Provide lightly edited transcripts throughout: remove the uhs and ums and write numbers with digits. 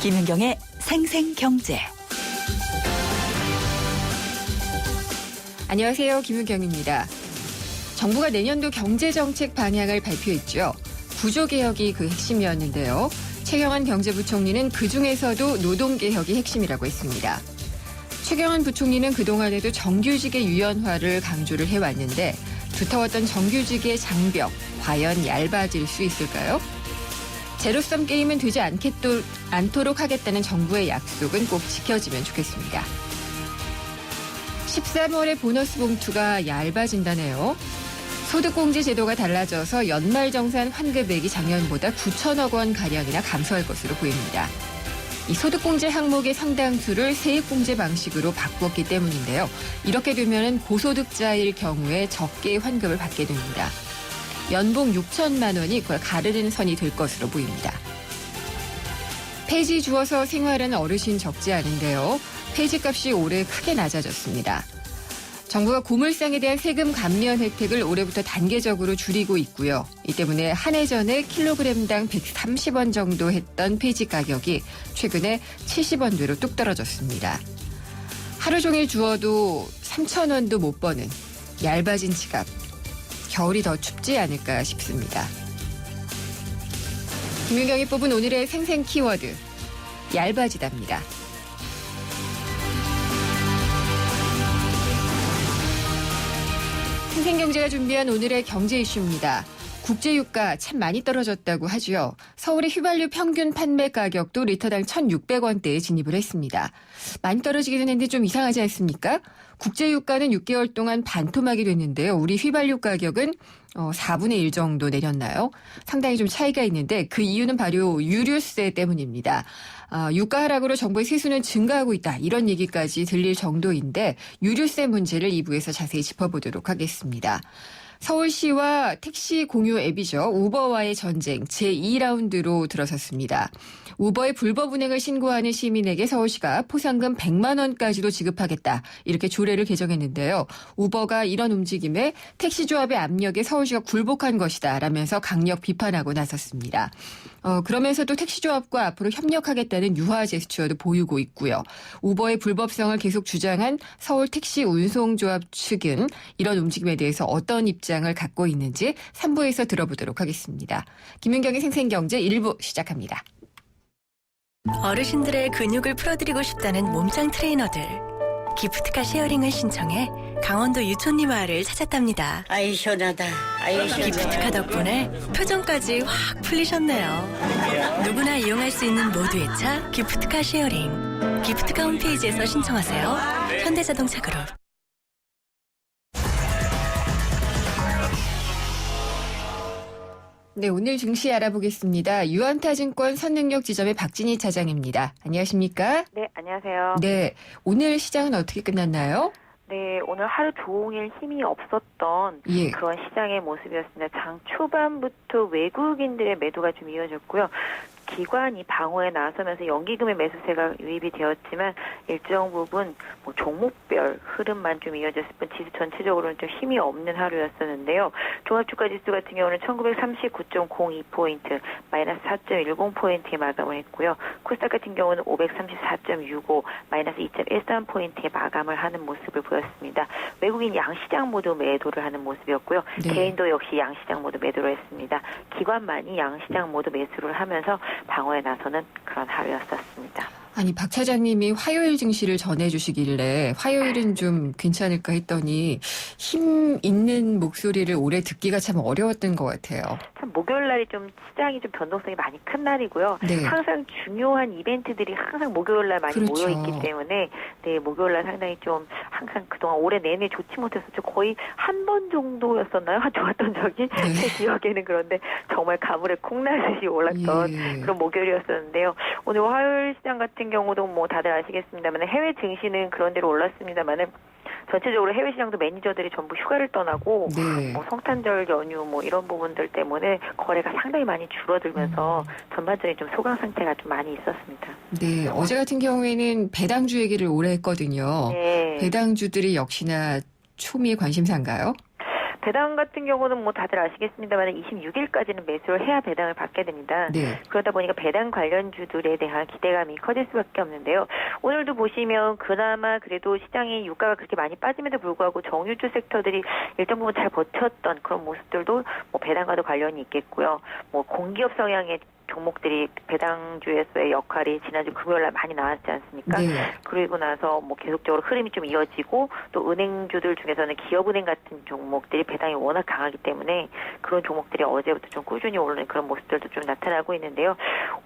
김은경의 생생경제. 안녕하세요. 김은경입니다. 정부가 내년도 경제정책 방향을 발표했죠. 구조개혁이 그 핵심이었는데요. 최경환 경제부총리는 그중에서도 노동개혁이 핵심이라고 했습니다. 최경환 부총리는 그동안에도 정규직의 유연화를 강조를 해왔는데 두터웠던 정규직의 장벽, 과연 얇아질 수 있을까요? 제로섬 게임은 되지 않도록 하겠다는 정부의 약속은 꼭 지켜지면 좋겠습니다. 13월에 보너스 봉투가 얇아진다네요. 소득공제 제도가 달라져서 연말정산 환급액이 작년보다 9천억 원가량이나 감소할 것으로 보입니다. 이 소득공제 항목의 상당수를 세액공제 방식으로 바꾸었기 때문인데요. 이렇게 되면 고소득자일 경우에 적게 환급을 받게 됩니다. 연봉 6천만 원이 그걸 가르는 선이 될 것으로 보입니다. 폐지 주어서 생활하는 어르신 적지 않은데요. 폐지값이 올해 크게 낮아졌습니다. 정부가 고물상에 대한 세금 감면 혜택을 올해부터 단계적으로 줄이고 있고요. 이 때문에 한 해 전에 킬로그램당 130원 정도 했던 폐지 가격이 최근에 70원대로 뚝 떨어졌습니다. 하루 종일 주어도 3,000원도 못 버는 얇아진 지갑. 겨울이 더 춥지 않을까 싶습니다. 김윤경이 뽑은 오늘의 생생 키워드, 얇아지답니다. 생생경제가 준비한 오늘의 경제 이슈입니다. 국제유가 참 많이 떨어졌다고 하죠. 서울의 휘발유 평균 판매 가격도 리터당 1,600원대에 진입을 했습니다. 많이 떨어지긴 했는데 좀 이상하지 않습니까? 국제유가는 6개월 동안 반토막이 됐는데요. 우리 휘발유 가격은 4분의 1 정도 내렸나요? 상당히 좀 차이가 있는데 그 이유는 바로 유류세 때문입니다. 유가 하락으로 정부의 세수는 증가하고 있다. 이런 얘기까지 들릴 정도인데 유류세 문제를 2부에서 자세히 짚어보도록 하겠습니다. 서울시와 택시 공유 앱이죠. 우버와의 전쟁 제2라운드로 들어섰습니다. 우버의 불법 운행을 신고하는 시민에게 서울시가 포상금 100만 원까지도 지급하겠다. 이렇게 조례를 개정했는데요. 우버가 이런 움직임에 택시조합의 압력에 서울시가 굴복한 것이다 라면서 강력 비판하고 나섰습니다. 그러면서도 택시조합과 앞으로 협력하겠다는 유화 제스처도 보이고 있고요. 우버의 불법성을 계속 주장한 서울 택시 운송조합 측은 이런 움직임에 대해서 어떤 입장을 갖고 있는지 3부에서 들어보도록 하겠습니다. 김윤경의 생생경제 1부 시작합니다. 어르신들의 근육을 풀어드리고 싶다는 몸짱 트레이너들. 기프트카 쉐어링을 신청해 강원도 유촌리 마을을 찾았답니다. 아이 시원하다. 아이 시원하다. 기프트카 덕분에 표정까지 확 풀리셨네요. 누구나 이용할 수 있는 모두의 차 기프트카 쉐어링. 기프트카 홈페이지에서 신청하세요. 현대자동차 그룹. 네, 오늘 증시 알아보겠습니다. 유한타증권 선능력 지점의 박진희 차장입니다. 안녕하십니까? 네, 안녕하세요. 네, 오늘 시장은 어떻게 끝났나요? 네, 오늘 하루 종일 힘이 없었던 예. 그런 시장의 모습이었습니다. 장 초반부터 외국인들의 매도가 좀 이어졌고요. 기관이 방어에 나서면서 연기금의 매수세가 유입이 되었지만 일정 부분 종목별 흐름만 좀 이어졌을 뿐 지수 전체적으로는 좀 힘이 없는 하루였었는데요. 종합주가지수 같은 경우는 1939.02포인트, 마이너스 4.10포인트에 마감을 했고요. 코스닥 같은 경우는 534.65, 마이너스 2.13포인트에 마감을 하는 모습을 보였습니다. 외국인 양시장 모두 매도를 하는 모습이었고요. 네. 개인도 역시 양시장 모두 매도를 했습니다. 기관만이 양시장 모두 매수를 하면서 방어에 나서는 그런 하루였었습니다. 아니, 박 차장님이 화요일 증시를 전해주시길래 화요일은 좀 괜찮을까 했더니 힘 있는 목소리를 오래 듣기가 참 어려웠던 것 같아요. 참 목요일 날이 좀 시장이 좀 변동성이 많이 큰 날이고요. 네. 항상 중요한 이벤트들이 항상 목요일 날 많이 그렇죠. 모여있기 때문에 네, 목요일 날 상당히 좀 항상 그동안 올해 내내 좋지 못했었죠. 거의 한 번 정도였었나요? 좋았던 적이 네. 제 기억에는. 그런데 정말 가물에 콩나듯이 올랐던 예. 그런 목요일이었었는데요. 오늘 화요일 시장 같은 경우도 뭐 다들 아시겠습니다만 해외 증시는 그런 대로 올랐습니다만은 전체적으로 해외 시장도 매니저들이 전부 휴가를 떠나고 네. 성탄절 연휴 이런 부분들 때문에 거래가 상당히 많이 줄어들면서 전반적인 좀 소강 상태가 좀 많이 있었습니다. 네, 어제 같은 경우에는 배당주 얘기를 오래 했거든요. 네. 배당주들이 역시나 초미의 관심사인가요? 배당 같은 경우는 뭐 다들 아시겠습니다만 26일까지는 매수를 해야 배당을 받게 됩니다. 네. 그러다 보니까 배당 관련주들에 대한 기대감이 커질 수밖에 없는데요. 오늘도 보시면 그나마 그래도 시장이 유가가 그렇게 많이 빠짐에도 불구하고 정유주 섹터들이 일정 부분 잘 버텼던 그런 모습들도 뭐 배당과도 관련이 있겠고요. 뭐 공기업 성향의 종목들이 배당주에서의 역할이 지난주 금요일날 많이 나왔지 않습니까? 네. 그리고 나서 뭐 계속적으로 흐름이 좀 이어지고 또 은행주들 중에서는 기업은행 같은 종목들이 배당이 워낙 강하기 때문에 그런 종목들이 어제부터 좀 꾸준히 오르는 그런 모습들도 좀 나타나고 있는데요.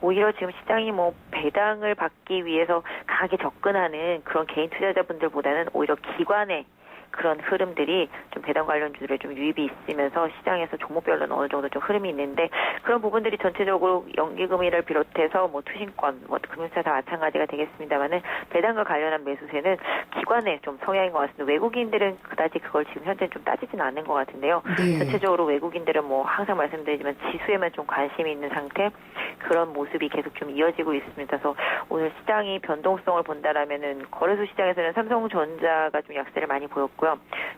오히려 지금 시장이 뭐 배당을 받기 위해서 강하게 접근하는 그런 개인 투자자분들보다는 오히려 기관의 그런 흐름들이 좀 배당 관련주들에 좀 유입이 있으면서 시장에서 종목별로는 어느 정도 좀 흐름이 있는데 그런 부분들이 전체적으로 연기금이를 비롯해서 뭐 투신권, 뭐 금융사 다 마찬가지가 되겠습니다만은 배당과 관련한 매수세는 기관의 좀 성향인 것 같습니다. 외국인들은 그다지 그걸 지금 현재 좀 따지지는 않는 것 같은데요. 네. 전체적으로 외국인들은 뭐 항상 말씀드리지만 지수에만 좀 관심이 있는 상태 그런 모습이 계속 좀 이어지고 있습니다. 그래서 오늘 시장이 변동성을 본다라면은 거래소 시장에서는 삼성전자가 좀 약세를 많이 보였고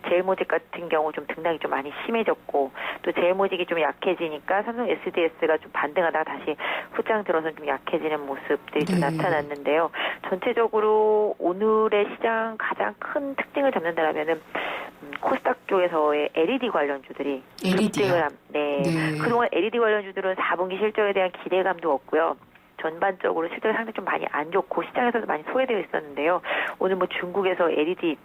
제일모직 같은 경우 좀 등락이 좀 많이 심해졌고 또 제일모직이 좀 약해지니까 삼성 SDS가 좀 반등하다가 다시 후장 들어서 좀 약해지는 모습들이 좀 네. 나타났는데요. 전체적으로 오늘의 시장 가장 큰 특징을 잡는다라면은 코스닥 쪽에서의 LED 관련주들이 LED요? 네. 네. 그동안 LED 관련주들은 4분기 실적에 대한 기대감도 없고요. 전반적으로 실적이 상당히 좀 많이 안 좋고 시장에서도 많이 소외되어 있었는데요. 오늘 뭐 중국에서 LED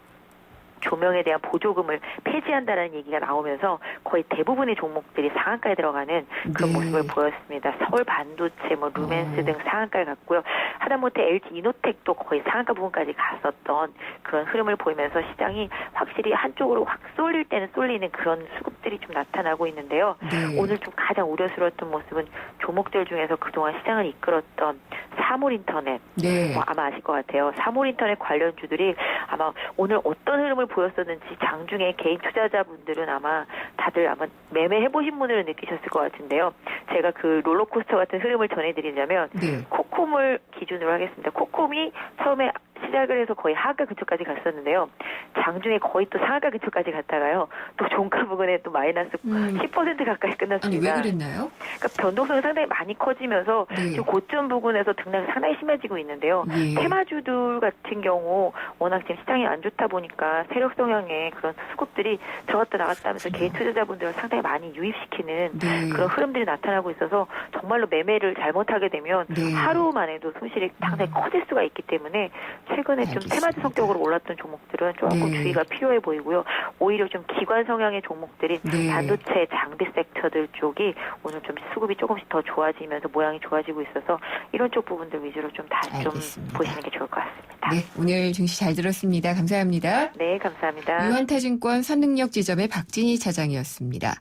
조명에 대한 보조금을 폐지한다는 얘기가 나오면서 거의 대부분의 종목들이 상한가에 들어가는 그런 네. 모습을 보였습니다. 서울 반도체, 뭐 루멘스 등 상한가를 갔고요. 하다못해 LG 이노텍도 거의 상한가 부분까지 갔었던 그런 흐름을 보이면서 시장이 확실히 한쪽으로 확 쏠릴 때는 쏠리는 그런 수급들이 좀 나타나고 있는데요. 네. 오늘 좀 가장 우려스러웠던 모습은 종목들 중에서 그동안 시장을 이끌었던 사물인터넷. 네. 뭐 아마 아실 것 같아요. 사물인터넷 관련주들이 아마 오늘 어떤 흐름을 보였었는지 장중에 개인 투자자분들은 아마 다들 아마 매매해보신 분들은 느끼셨을 것 같은데요. 제가 그 롤러코스터 같은 흐름을 전해드리자면 네. 코콤을 기준으로 하겠습니다. 코콤이 처음에 시작을 해서 거의 하한가 근처까지 갔었는데요. 장중에 거의 또 상한가 근처까지 갔다가요. 또 종가 부근에 또 마이너스 10% 가까이 아니 끝났습니다. 왜 그랬나요? 그러니까 변동성이 상당히 많이 커지면서 네. 지금 고점 부근에서 등락이 상당히 심해지고 있는데요. 예. 테마주들 같은 경우 워낙 지금 시장이 안 좋다 보니까 세력 성향의 그런 수급들이 들어갔다 나갔다 하면서 개인 투자자분들을 상당히 많이 유입시키는 네. 그런 흐름들이 나타나고 있어서 정말로 매매를 잘못하게 되면 네. 하루만 해도 손실이 상당히 커질 수가 있기 때문에 최근에 좀 알겠습니다. 테마주 성격으로 올랐던 종목들은 조금 네. 주의가 필요해 보이고요. 오히려 좀 기관 성향의 종목들인 네. 반도체 장비 섹터들 쪽이 오늘 좀 수급이 조금씩 더 좋아지면서 모양이 좋아지고 있어서 이런 쪽 부분들 위주로 좀 다시 좀 알겠습니다. 보시는 게 좋을 것 같습니다. 네. 오늘 증시 잘 들었습니다. 감사합니다. 네, 감사합니다. 유한타증권 선능력 지점의 박진희 차장이었습니다.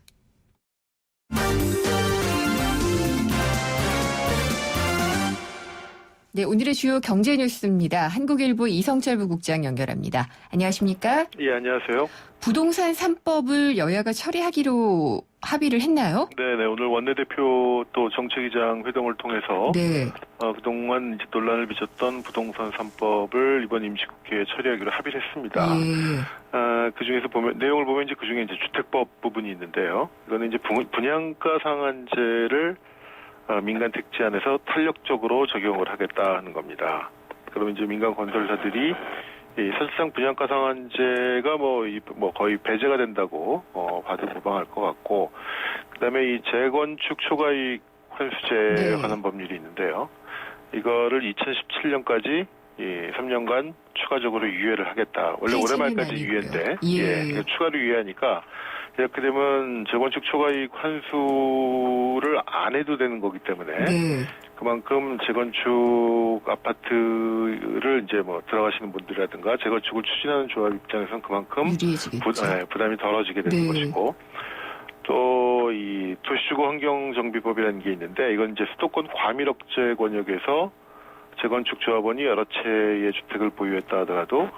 네, 오늘의 주요 경제 뉴스입니다. 한국일보 이성철 부국장 연결합니다. 안녕하십니까? 예, 안녕하세요. 부동산 3법을 여야가 처리하기로 합의를 했나요? 네네, 오늘 원내대표 또 정책위장 회동을 통해서 네. 그동안 이제 논란을 빚었던 부동산 3법을 이번 임시국회에 처리하기로 합의를 했습니다. 예. 그 중에서 내용을 보면 이제 그 중에 이제 주택법 부분이 있는데요. 이거는 이제 분양가 상한제를 민간 택지안에서 탄력적으로 적용을 하겠다는 겁니다. 그러면 이제 민간 건설사들이 사실상 분양가 상한제가 거의 배제가 된다고 봐도 무방할 것 같고, 그다음에 이 재건축 초과이익 환수제에 네. 관한 법률이 있는데요. 이거를 2017년까지 3년간 추가적으로 유예를 하겠다. 원래 올해 말까지 아니고요. 유예인데, 예. 추가로 유예하니까 이렇게 되면 재건축 초과이익 환수를 안 해도 되는 거기 때문에 네. 그만큼 재건축 아파트를 이제 들어가시는 분들이라든가 재건축을 추진하는 조합 입장에서는 그만큼 유리해지겠죠. 부담이 덜어지게 되는 네. 것이고, 또 이 도시주거 환경정비법이라는 게 있는데 이건 이제 수도권 과밀억제 권역에서 재건축 조합원이 여러 채의 주택을 보유했다 하더라도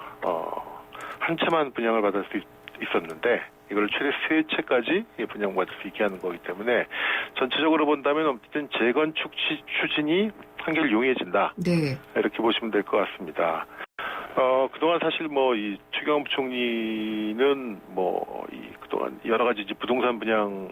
한 채만 분양을 받을 수 있었는데 이걸 최대 3채까지 분양받을 수 있게 하는 거기 때문에 전체적으로 본다면 어쨌든 재건축 추진이 한결 용이해진다. 네. 이렇게 보시면 될 것 같습니다. 그동안 사실 이 최경환 부총리는 그동안 여러 가지 이제 부동산 관련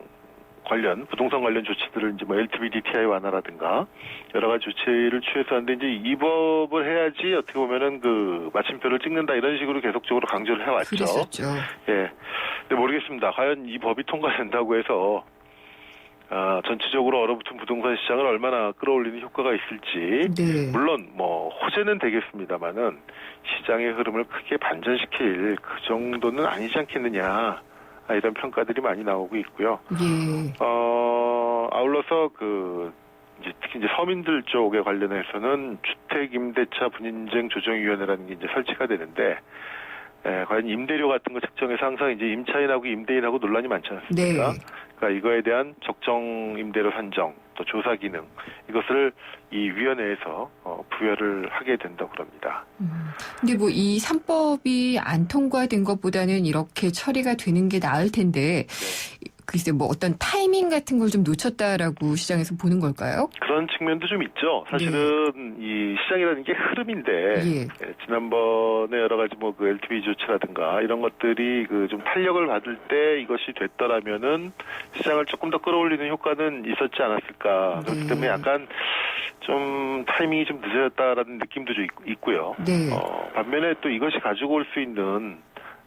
조치들을 이제 LTV DTI 완화라든가 여러 가지 조치를 취했었는데 이제 이 법을 해야지 어떻게 보면은 그 마침표를 찍는다 이런 식으로 계속적으로 강조를 해왔죠. 그랬었죠. 예. 근데 모르겠습니다. 과연 이 법이 통과된다고 해서 전체적으로 얼어붙은 부동산 시장을 얼마나 끌어올리는 효과가 있을지 네. 물론 호재는 되겠습니다만은 시장의 흐름을 크게 반전시킬 그 정도는 아니지 않겠느냐 이런 평가들이 많이 나오고 있고요. 예. 아울러서 특히 이제 서민들 쪽에 관련해서는 주택임대차 분인쟁 조정위원회라는 게 이제 설치가 되는데 과연 임대료 같은 거 책정해서 항상 이제 임차인하고 임대인하고 논란이 많지 않습니까? 네. 그러니까 이거에 대한 적정 임대료 산정, 또 조사 기능 이것을 이 위원회에서 부여를 하게 된다고 그럽니다. 근데 이 3법이 안 통과된 것보다는 이렇게 처리가 되는 게 나을 텐데 글쎄 어떤 타이밍 같은 걸 좀 놓쳤다라고 시장에서 보는 걸까요? 그런 측면도 좀 있죠. 사실은 이 시장이라는 게 흐름인데 지난번에 여러 가지 그 LTV 조치라든가 이런 것들이 좀 탄력을 받을 때 이것이 됐더라면은 시장을 조금 더 끌어올리는 효과는 있었지 않았을까. 그렇기 때문에 약간 좀 타이밍이 좀 늦어졌다라는 느낌도 좀 있고요. 네. 반면에 또 이것이 가지고 올 수 있는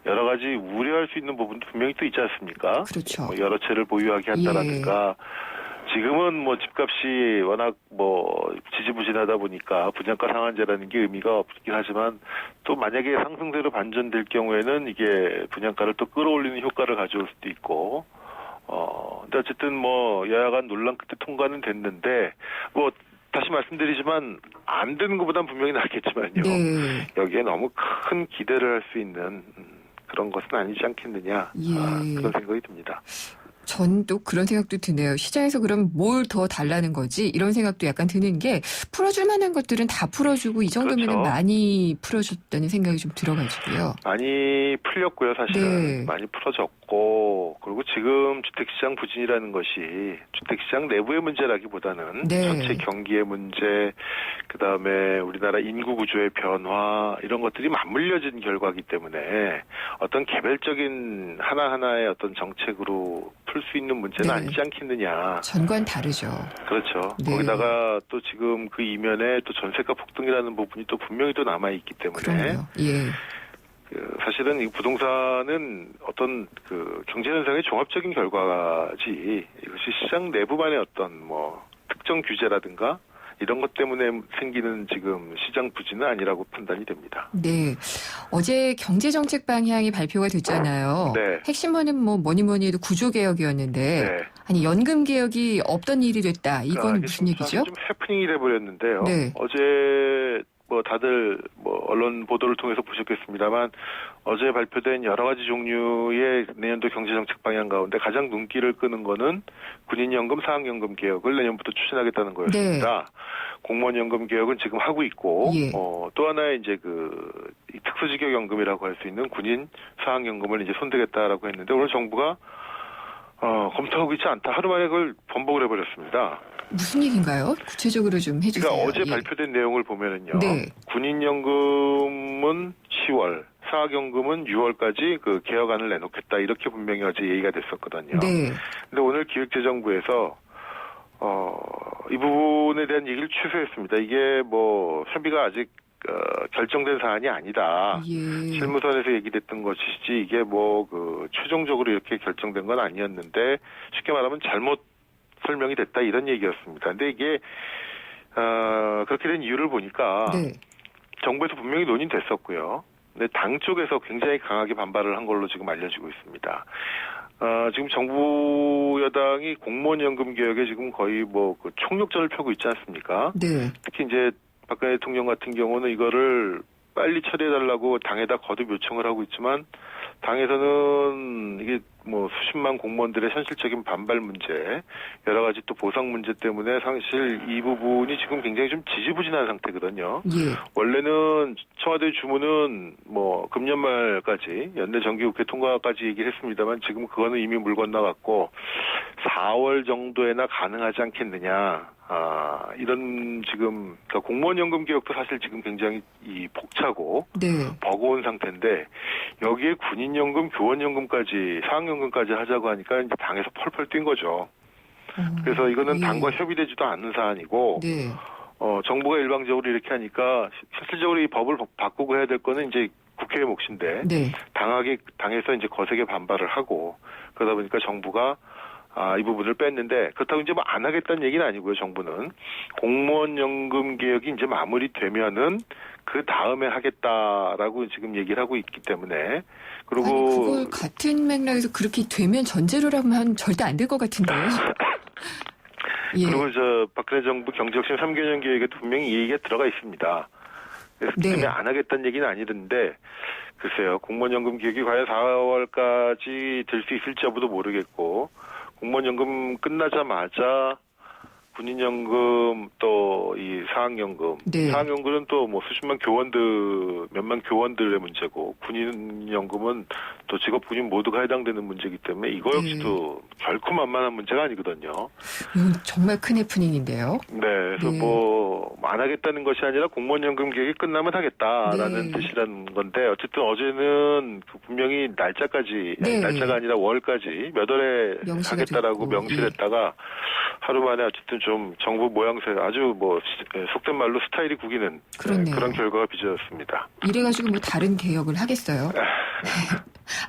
여러 가지 우려할 수 있는 부분도 분명히 또 있지 않습니까? 그렇죠. 여러 채를 보유하게 한다라든가 지금은 집값이 워낙 지지부진하다 보니까 분양가 상한제라는 게 의미가 없긴 하지만 또 만약에 상승세로 반전될 경우에는 이게 분양가를 또 끌어올리는 효과를 가져올 수도 있고 근데 어쨌든 여야 간 논란 끝에 통과는 됐는데 다시 말씀드리지만 안 되는 것보단 분명히 낫겠지만요. 네. 여기에 너무 큰 기대를 할 수 있는 그런 것은 아니지 않겠느냐 그런 생각이 듭니다. 전 또 그런 생각도 드네요. 시장에서 그럼 뭘 더 달라는 거지? 이런 생각도 약간 드는 게 풀어줄 만한 것들은 다 풀어주고 이 정도면 그렇죠. 많이 풀어줬다는 생각이 좀 들어가지고요. 많이 풀렸고요. 사실은 네. 많이 풀어졌고 그리고 지금 주택시장 부진이라는 것이 주택시장 내부의 문제라기보다는 전체 경기의 문제 그다음에 우리나라 인구 구조의 변화 이런 것들이 맞물려진 결과이기 때문에 어떤 개별적인 하나하나의 어떤 정책으로 풀 수 있는 문제는 아니지 않겠느냐. 전과는 다르죠. 그렇죠. 네. 거기다가 또 지금 그 이면에 또 전세가 폭등이라는 부분이 또 분명히 또 남아있기 때문에 그럼요. 예. 사실은 이 부동산은 어떤 경제 현상의 종합적인 결과지 이것이 시장 내부만의 어떤 특정 규제라든가 이런 것 때문에 생기는 지금 시장 부진은 아니라고 판단이 됩니다. 네. 어제 경제정책 방향이 발표가 됐잖아요. 네. 핵심어는 뭐니 해도 구조개혁이었는데 네. 아니 연금개혁이 없던 일이 됐다. 이건 무슨 얘기죠? 좀 해프닝이 돼버렸는데요. 네. 어제 다들 언론 보도를 통해서 보셨겠습니다만 어제 발표된 여러 가지 종류의 내년도 경제정책 방향 가운데 가장 눈길을 끄는 거는 군인연금, 사학연금 개혁을 내년부터 추진하겠다는 거였습니다. 공무원연금 개혁은 지금 하고 있고 또 하나의 이제 이 특수직역연금이라고 할 수 있는 군인 사학연금을 이제 손대겠다라고 했는데 오늘 정부가 검토하고 있지 않다. 하루 만에 그걸 번복을 해버렸습니다. 무슨 얘기인가요? 구체적으로 좀 해주세요. 그러니까 어제 발표된 내용을 보면은요. 네. 군인연금은 10월, 사학연금은 6월까지 개혁안을 내놓겠다. 이렇게 분명히 어제 얘기가 됐었거든요. 네. 근데 오늘 기획재정부에서 이 부분에 대한 얘기를 취소했습니다. 이게 협의가 아직 결정된 사안이 아니다. 실무선에서 얘기됐던 것이지 이게 최종적으로 이렇게 결정된 건 아니었는데 쉽게 말하면 잘못 설명이 됐다 이런 얘기였습니다. 근데 이게 그렇게 된 이유를 보니까 정부에서 분명히 논의됐었고요. 근데 당 쪽에서 굉장히 강하게 반발을 한 걸로 지금 알려지고 있습니다. 지금 정부 여당이 공무원연금 개혁에 지금 거의 총력전을 펴고 있지 않습니까? 네. 특히 이제 박근혜 대통령 같은 경우는 이거를 빨리 처리해달라고 당에다 거듭 요청을 하고 있지만 당에서는 이게 수십만 공무원들의 현실적인 반발 문제, 여러 가지 또 보상 문제 때문에 사실 이 부분이 지금 굉장히 좀 지지부진한 상태거든요. 원래는 청와대 주무는 금년 말까지 연내 정기국회 통과까지 얘기를 했습니다만 지금 그거는 이미 물 건너갔고 4월 정도에나 가능하지 않겠느냐. 이런 지금 그러니까 공무원 연금 개혁도 사실 지금 굉장히 복차고 네. 버거운 상태인데 여기에 군인 연금, 교원 연금까지 사학 연금까지 하자고 하니까 이제 당에서 펄펄 뛴 거죠. 그래서 이거는 예. 당과 협의되지도 않는 사안이고 네. 정부가 일방적으로 이렇게 하니까 실질적으로 이 법을 바꾸고 해야 될 거는 이제 국회의 몫인데 네. 당에서 이제 거세게 반발을 하고 그러다 보니까 정부가 이 부분을 뺐는데 그렇다고 이제 뭐 안 하겠다는 얘기는 아니고요. 정부는 공무원 연금 개혁이 이제 마무리되면은 그 다음에 하겠다라고 지금 얘기를 하고 있기 때문에 그리고 아니, 그걸 같은 맥락에서 그렇게 되면 전제로라면 절대 안 될 것 같은데요. 예. 그리고 박근혜 정부 경제혁신 3개년 계획에도 분명히 이 얘기가 들어가 있습니다. 그래서 네. 때문에 안 하겠다는 얘기는 아니던데 글쎄요. 공무원연금 개혁이 과연 4월까지 될 수 있을지 여부도 모르겠고 공무원연금 끝나자마자 군인연금 또 이 사학연금, 네. 사학연금은 또 뭐 수십만 교원들, 몇만 교원들의 문제고 군인연금은 또 직업 군인 모두가 해당되는 문제이기 때문에 이거 역시도 결코 만만한 문제가 아니거든요. 이건 정말 큰 해프닝인데요. 네, 그래서 네. 뭐 안 하겠다는 것이 아니라 공무원연금 계획이 끝나면 하겠다라는 네. 뜻이라는 건데 어쨌든 어제는 분명히 날짜까지 네. 날짜가 아니라 월까지 몇 월에 명시가 하겠다라고 됐고, 명시했다가 하루 만에 어쨌든 좀 정부 모양새 아주 뭐 속된 말로 스타일이 구기는 그렇네요. 그런 결과가 빚어졌습니다. 이래가지고 뭐 다른 개혁을 하겠어요?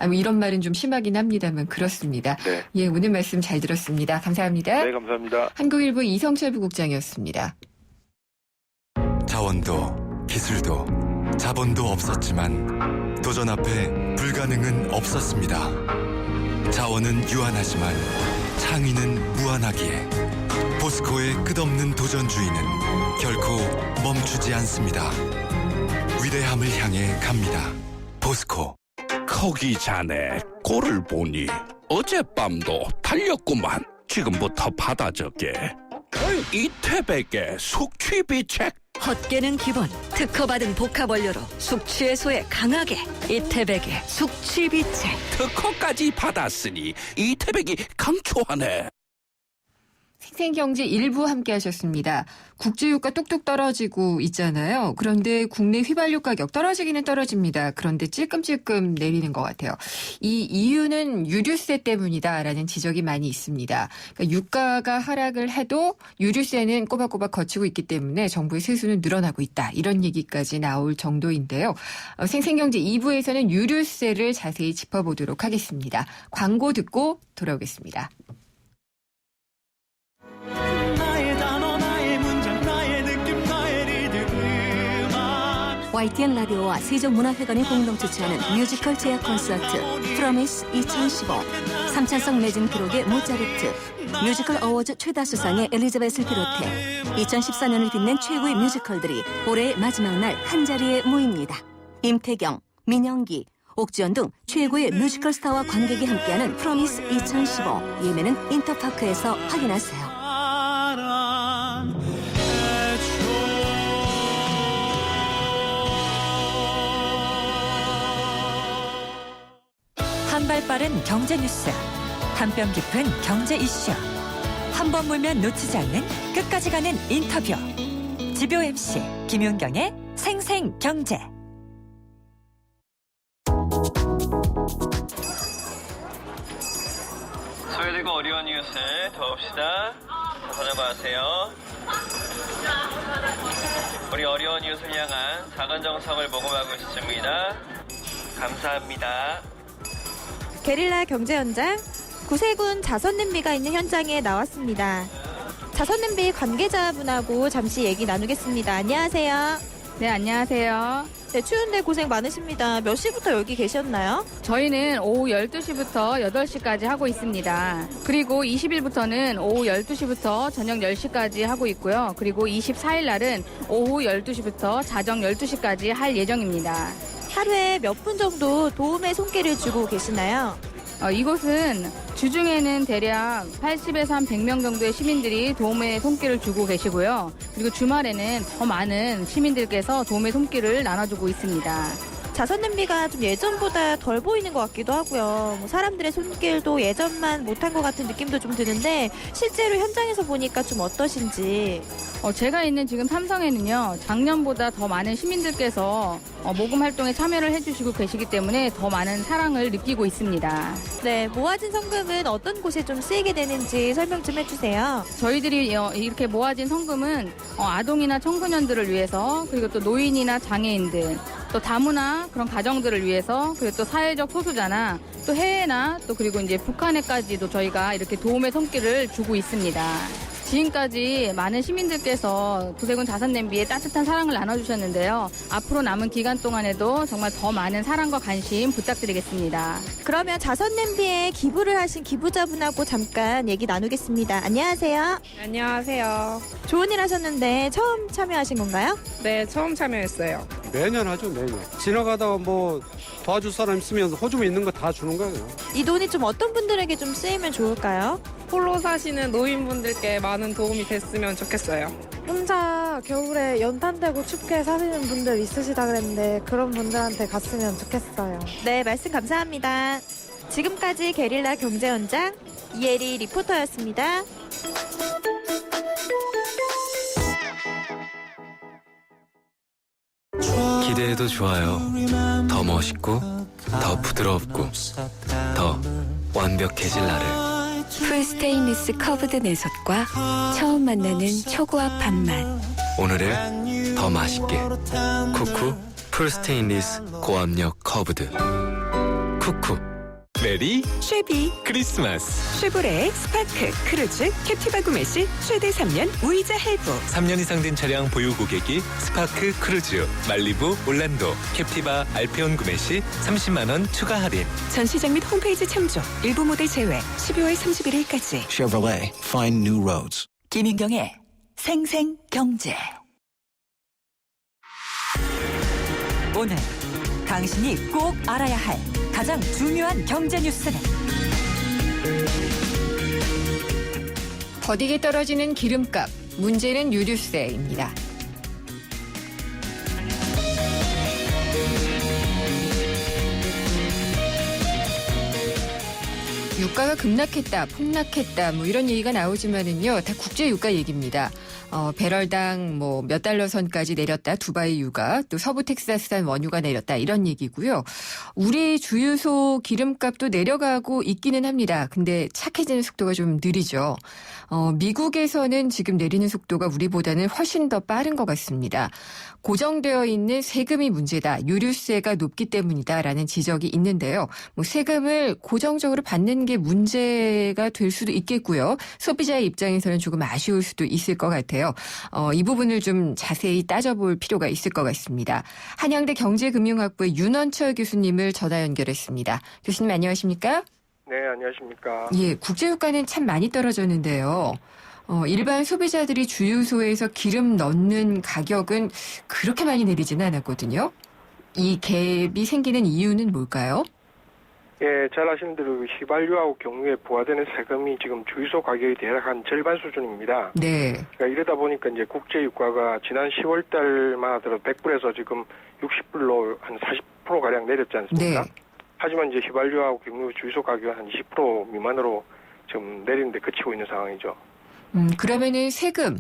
뭐 이런 말은 좀 심하긴 합니다만 그렇습니다. 네. 예, 오늘 말씀 잘 들었습니다. 감사합니다. 네, 감사합니다. 한국일보 이성철 부국장이었습니다. 자원도 기술도 자본도 없었지만 도전 앞에 불가능은 없었습니다. 자원은 유한하지만 창의는 무한하기에 포스코의 끝없는 도전주의는 결코 멈추지 않습니다. 위대함을 향해 갑니다. 포스코. 거기 자네 꼴을 보니 어젯밤도 달렸구만. 지금부터 받아 적게. 이태백의 숙취비책. 헛개는 기본, 특허받은 복합 원료로 숙취 해소에 강하게 이태백의 숙취비책. 특허까지 받았으니 이태백이 강추하네. 생생경제 일부 함께 하셨습니다. 국제유가 뚝뚝 떨어지고 있잖아요. 그런데 국내 휘발유 가격 떨어지기는 떨어집니다. 그런데 찔끔찔끔 내리는 것 같아요. 이 이유는 유류세 때문이다라는 지적이 많이 있습니다. 그러니까 유가가 하락을 해도 유류세는 꼬박꼬박 거치고 있기 때문에 정부의 세수는 늘어나고 있다. 이런 얘기까지 나올 정도인데요. 생생경제 2부에서는 유류세를 자세히 짚어보도록 하겠습니다. 광고 듣고 돌아오겠습니다. 나의 단어 나의 문장 나의 느낌 나의 리듬 음악 YTN 라디오와 세종문화회관이 공동 주최하는 뮤지컬 제약 콘서트 프로미스 2015 삼찬성 매진 기록의 모차르트 뮤지컬 어워즈 최다 수상의 엘리자벳을 비롯해 2014년을 빛낸 최고의 뮤지컬들이 올해의 마지막 날 한자리에 모입니다. 임태경, 민영기, 옥지연 등 최고의 뮤지컬 스타와 관객이 함께하는 프로미스 2015 예매는 인터파크에서 확인하세요. 한 발 빠른 경제 뉴스, 한 뼘 깊은 경제 이슈, 한 번 물면 놓치지 않는 끝까지 가는 인터뷰. 지표 MC 김윤경의 생생경제. 소외되고 어려운 이웃을 도웁시다. 사장하세요. 우리 어려운 이웃을 향한 작은 정성을 모금하고 있습니다. 감사합니다. 게릴라 경제 현장, 구세군 자선 냄비가 있는 현장에 나왔습니다. 자선 냄비 관계자분하고 잠시 얘기 나누겠습니다. 안녕하세요. 네, 안녕하세요. 네, 추운데 고생 많으십니다. 몇 시부터 여기 계셨나요? 저희는 오후 12시부터 8시까지 하고 있습니다. 그리고 20일부터는 오후 12시부터 저녁 10시까지 하고 있고요. 그리고 24일 날은 오후 12시부터 자정 12시까지 할 예정입니다. 하루에 몇 분 정도 도움의 손길을 주고 계시나요? 이곳은 주중에는 대략 80에서 한 100명 정도의 시민들이 도움의 손길을 주고 계시고요. 그리고 주말에는 더 많은 시민들께서 도움의 손길을 나눠주고 있습니다. 자선 냄비가 좀 예전보다 덜 보이는 것 같기도 하고요. 뭐 사람들의 손길도 예전만 못한 것 같은 느낌도 좀 드는데 실제로 현장에서 보니까 좀 어떠신지. 제가 있는 지금 삼성에는요, 작년보다 더 많은 시민들께서 모금 활동에 참여를 해주시고 계시기 때문에 더 많은 사랑을 느끼고 있습니다. 네, 모아진 성금은 어떤 곳에 좀 쓰이게 되는지 설명 좀 해주세요. 저희들이 이렇게 모아진 성금은 아동이나 청소년들을 위해서, 그리고 또 노인이나 장애인들, 또 다문화 그런 가정들을 위해서, 그리고 또 사회적 소수자나 또 해외나 또 그리고 이제 북한에까지도 저희가 이렇게 도움의 손길을 주고 있습니다. 지금까지 많은 시민들께서 구세군 자선냄비에 따뜻한 사랑을 나눠주셨는데요. 앞으로 남은 기간 동안에도 정말 더 많은 사랑과 관심 부탁드리겠습니다. 그러면 자선 냄비에 기부를 하신 기부자분하고 잠깐 얘기 나누겠습니다. 안녕하세요. 안녕하세요. 좋은 일 하셨는데 처음 참여하신 건가요? 네, 처음 참여했어요. 매년 하죠, 매년. 지나가다가 뭐 도와줄 사람 있으면 호주머니 있는 거 다 주는 거예요. 이 돈이 좀 어떤 분들에게 좀 쓰이면 좋을까요? 홀로 사시는 노인분들께 많은 도움이 됐으면 좋겠어요. 혼자 겨울에 연탄되고 춥게 사시는 분들 있으시다 그랬는데 그런 분들한테 갔으면 좋겠어요. 네, 말씀 감사합니다. 지금까지 게릴라 경제원장 이혜리 리포터였습니다. 기대해도 좋아요. 더 멋있고 더 부드럽고 더 완벽해질 나를. 풀스테인리스 커브드 내솥과 처음 만나는 초고압 밥맛. 오늘을 더 맛있게. 쿠쿠 풀스테인리스 고압력 커브드. 쿠쿠. 메리 쉐비 크리스마스. 쉐보레 스파크 크루즈 캡티바 구매 시 최대 3년 무이자 할부. 3년 이상 된 차량 보유 고객이 스파크 크루즈, 말리부, 올란도, 캡티바, 알페온 구매 시 30만 원 추가 할인. 전시장 및 홈페이지 참조. 일부 모델 제외 12월 31일까지. Chevrolet, find new roads. 김윤경의 생생경제. 오늘 당신이 꼭 알아야 할 가장 중요한 경제 뉴스는 더디게 떨어지는 기름값, 문제는 유류세입니다. 유가가 급락했다, 폭락했다, 뭐 이런 얘기가 나오지만은요, 다 국제 유가 얘기입니다. 배럴당 뭐 몇 달러 선까지 내렸다, 두바이 유가, 또 서부 텍사스산 원유가 내렸다, 이런 얘기고요. 우리 주유소 기름값도 내려가고 있기는 합니다. 근데 착해지는 속도가 좀 느리죠. 미국에서는 지금 내리는 속도가 우리보다는 훨씬 더 빠른 것 같습니다. 고정되어 있는 세금이 문제다. 유류세가 높기 때문이다라는 지적이 있는데요. 뭐 세금을 고정적으로 받는 게 문제가 될 수도 있겠고요. 소비자의 입장에서는 조금 아쉬울 수도 있을 것 같아요. 이 부분을 좀 자세히 따져볼 필요가 있을 것 같습니다. 한양대 경제금융학부의 윤원철 교수님을 전화 연결했습니다. 교수님 안녕하십니까? 네, 안녕하십니까? 예, 국제유가는 참 많이 떨어졌는데요. 일반 소비자들이 주유소에서 기름 넣는 가격은 그렇게 많이 내리지는 않았거든요. 이 갭이 생기는 이유는 뭘까요? 예, 잘 아시는 대로 휘발유하고 경유에 부과되는 세금이 지금 주유소 가격이 대략 한 절반 수준입니다. 네. 그러니까 이러다 보니까 이제 국제유가가 지난 10월 달만 하더라도 100불에서 지금 60불로 한 40%가량 내렸지 않습니까? 네. 하지만 이제 휘발유하고 경유 주유소 가격은 한 20% 미만으로 지금 내리는데 그치고 있는 상황이죠. 그러면은 세금,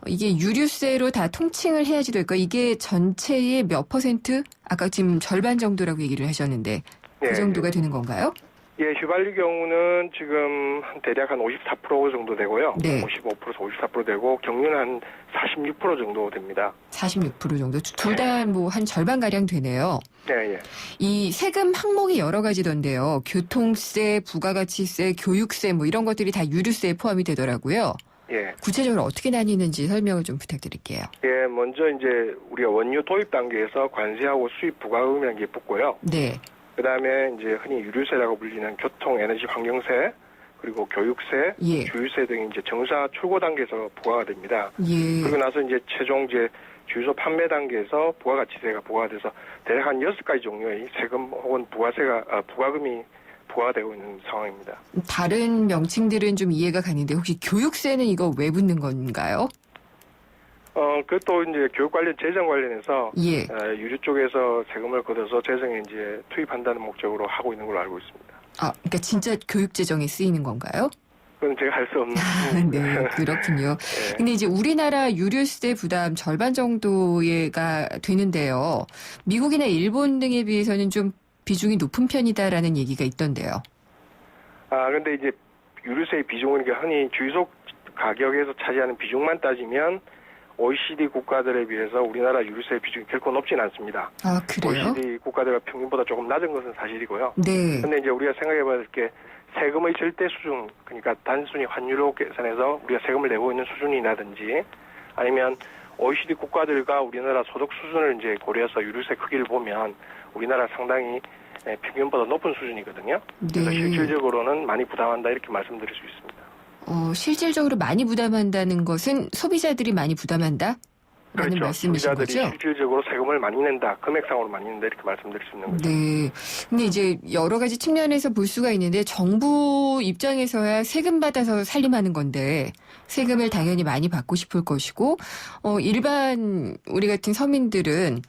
이게 유류세로 다 통칭을 해야지 될까? 이게 전체의 몇 %? 아까 지금 절반 정도라고 얘기를 하셨는데 그 정도가 되는 건가요? 예, 휘발유 경우는 지금 대략 한 54% 정도 되고요. 네. 55%에서 54% 되고 경유는 한 46% 정도 됩니다. 46% 정도. 둘 다 뭐 한 절반가량 되네요. 네, 예. 이 세금 항목이 여러 가지던데요. 교통세, 부가가치세, 교육세 뭐 이런 것들이 다 유류세에 포함이 되더라고요. 예. 구체적으로 어떻게 나뉘는지 설명을 좀 부탁드릴게요. 예, 먼저 이제 우리가 원유 도입 단계에서 관세하고 수입 부과금이라는 게 붙고요. 네. 그다음에 이제 흔히 유류세라고 불리는 교통, 에너지, 환경세, 그리고 교육세, 예. 주유세 등이 이제 정사 출고 단계에서 부과가 됩니다. 예. 그리고 나서 이제 최종 이제 주유소 판매 단계에서 부가가치세가 부과가 돼서 대략 한 6가지 종류의 세금 혹은 부과금이 부과되고 있는 상황입니다. 다른 명칭들은 좀 이해가 가는데 혹시 교육세는 이거 왜 붙는 건가요? 그것도 이제 교육 관련 재정 관련해서 예. 유류 쪽에서 세금을 걷어서 재정에 이제 투입한다는 목적으로 하고 있는 걸로 알고 있습니다. 아, 그러니까 진짜 교육 재정에 쓰이는 건가요? 그건 제가 할 수 없는. 네, 그렇군요. 근데 이제 우리나라 유류세 부담 절반 정도가 되는데요. 미국이나 일본 등에 비해서는 좀 비중이 높은 편이다라는 얘기가 있던데요. 근데 이제 유류세의 비중은 이게 흔히 주유소 가격에서 차지하는 비중만 따지면 OECD 국가들에 비해서 우리나라 유류세 비중이 결코 높진 않습니다. 아, 그래요? OECD 국가들과 평균보다 조금 낮은 것은 사실이고요. 네. 근데 이제 우리가 생각해봐야 될 게 세금의 절대 수준, 그러니까 단순히 환율로 계산해서 우리가 세금을 내고 있는 수준이라든지 아니면 OECD 국가들과 우리나라 소득 수준을 이제 고려해서 유류세 크기를 보면 우리나라 상당히 평균보다 높은 수준이거든요. 그래서 실질적으로는 많이 부담한다 이렇게 말씀드릴 수 있습니다. 실질적으로 많이 부담한다는 것은 소비자들이 많이 부담한다? 라는 그렇죠. 말씀이신 거죠? 소비자들이 실질적으로 세금을 많이 낸다, 금액상으로 많이 낸다 이렇게 말씀드릴 수 있는 거죠. 네. 근데 이제 여러 가지 측면에서 볼 수가 있는데 정부 입장에서야 세금 받아서 살림하는 건데 세금을 당연히 많이 받고 싶을 것이고 일반 우리 같은 서민들은